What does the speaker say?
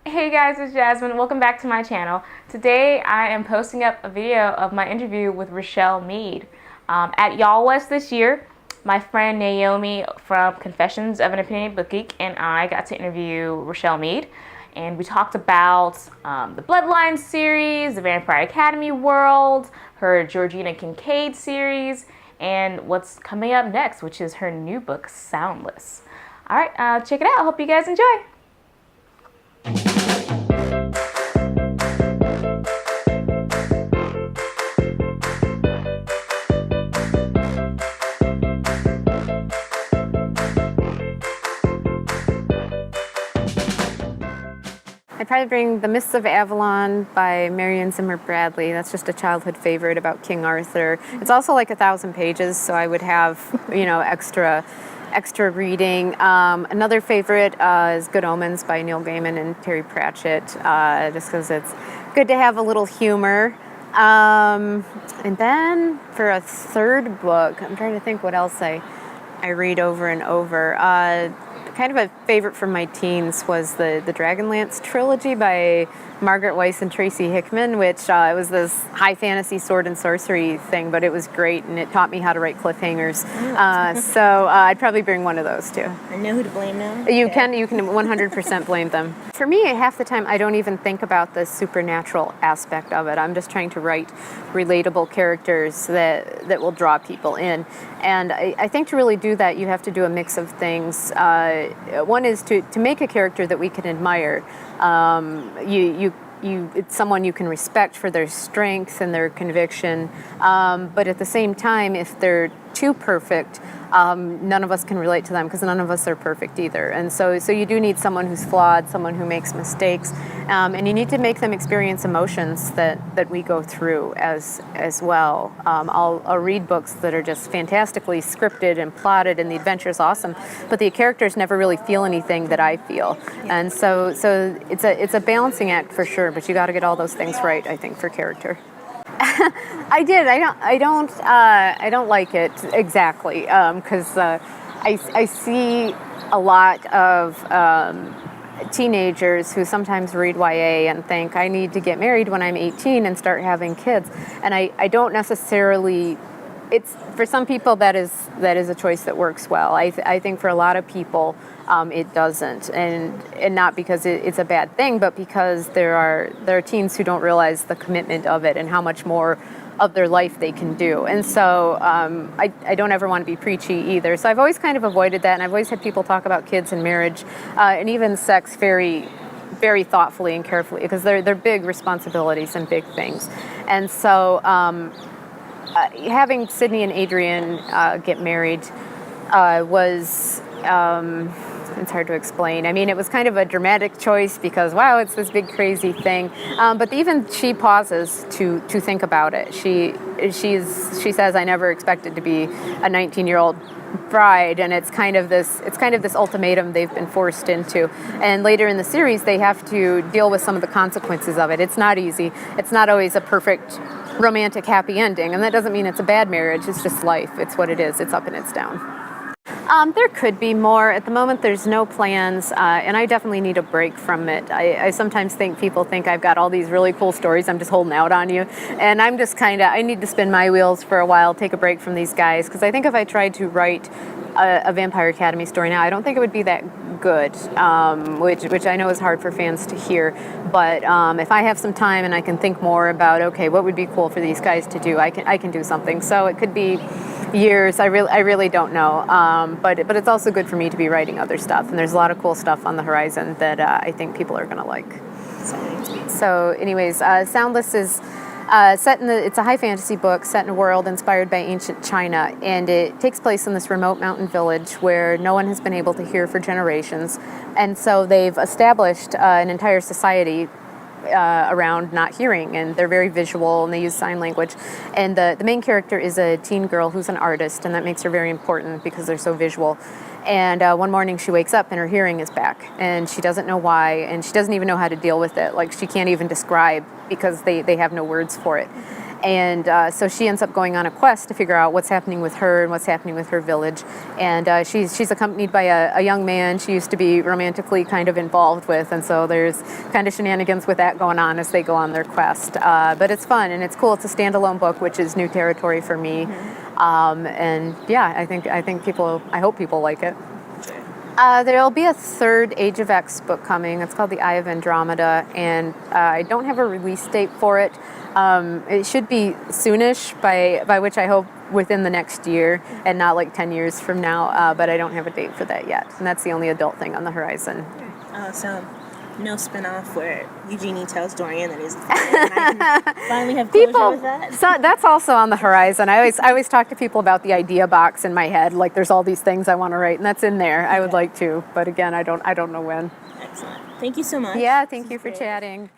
Hey guys, it's Jasmine. Welcome back to my channel. Today I am posting up a video of my interview with Richelle Mead. At YallWest this year, my friend Naomi from Confessions of an Opinionated Book Geek and I got to interview Richelle Mead. And we talked about the Bloodline series, the Vampire Academy world, her Georgina Kincaid series, and what's coming up next, which is her new book, Soundless. Alright, check it out. I hope you guys enjoy. I'd probably bring The Mists of Avalon by Marion Zimmer Bradley. That's just a childhood favorite about King Arthur. It's also like 1,000 pages, so I would have, extra reading. Another favorite is Good Omens by Neil Gaiman and Terry Pratchett, just because it's good to have a little humor. And then for a third book, I'm trying to think what else I read over and over. Kind of a favorite from my teens was the Dragonlance trilogy by Margaret Weiss and Tracy Hickman, which it was this high fantasy sword and sorcery thing, but it was great and it taught me how to write cliffhangers. So I'd probably bring one of those too. I know who to blame now. You can 100% blame them. For me, half the time I don't even think about the supernatural aspect of it. I'm just trying to write relatable characters that will draw people in. And I think to really do that, you have to do a mix of things. One is to make a character that we can admire. It's someone you can respect for their strength and their conviction, but at the same time, if they're too perfect, none of us can relate to them because none of us are perfect either. And so you do need someone who's flawed, someone who makes mistakes, and you need to make them experience emotions that we go through as well. I'll read books that are just fantastically scripted and plotted, and the adventure is awesome, but the characters never really feel anything that I feel. And so it's a balancing act for sure, but you got to get all those things right, I think, for character. I did. I don't like it exactly because I see a lot of teenagers who sometimes read YA and think I need to get married when I'm 18 and start having kids, and I don't necessarily. It's for some people that is a choice that works well. I think for a lot of people it doesn't, and not because it's a bad thing, but because there are teens who don't realize the commitment of it and how much more of their life they can do. And so I don't ever want to be preachy either. So I've always kind of avoided that, and I've always had people talk about kids and marriage and even sex very, very thoughtfully and carefully because they're big responsibilities and big things. And so having Sydney and Adrian get married was, it's hard to explain. I mean, it was kind of a dramatic choice because, wow, it's this big crazy thing. But even she pauses to think about it. She says, I never expected to be a 19-year-old bride, and it's kind of this ultimatum they've been forced into. And later in the series, they have to deal with some of the consequences of it. It's not easy. It's not always a perfect romantic happy ending, and that doesn't mean it's a bad marriage. It's just life. It's what it is. It's up and it's down. There could be more. At the moment, there's no plans, and I definitely need a break from it. I sometimes think people think I've got all these really cool stories, I'm just holding out on you, and I'm just I need to spin my wheels for a while, take a break from these guys, because I think if I tried to write a Vampire Academy story now, I don't think it would be that good, which I know is hard for fans to hear, but if I have some time and I can think more about, okay, what would be cool for these guys to do, I can do something. So it could be years. I really don't know, but it's also good for me to be writing other stuff, and there's a lot of cool stuff on the horizon that I think people are going to like. So anyways, Soundless is it's a high fantasy book set in a world inspired by ancient China, and it takes place in this remote mountain village where no one has been able to hear for generations, and so they've established an entire society around not hearing, and they're very visual and they use sign language, and the main character is a teen girl who's an artist, and that makes her very important because they're so visual. And one morning she wakes up and her hearing is back, and she doesn't know why, and she doesn't even know how to deal with it. Like, she can't even describe because they have no words for it. And so she ends up going on a quest to figure out what's happening with her and what's happening with her village. And she's accompanied by a young man she used to be romantically kind of involved with. And so there's kind of shenanigans with that going on as they go on their quest. But it's fun and it's cool. It's a standalone book, which is new territory for me. And yeah, I hope people like it. There'll be a third Age of X book coming. It's called The Eye of Andromeda, and I don't have a release date for it. It should be soonish, by which I hope within the next year, and not like 10 years from now, but I don't have a date for that yet. And that's the only adult thing on the horizon. So no spinoff where Eugenie tells Dorian that he's the father, and I can finally have closure with that. So that's also on the horizon. I always talk to people about the idea box in my head. Like there's all these things I want to write, and that's in there. I would like to, but again, I don't know when. Excellent. Thank you so much. Yeah, thank you for chatting.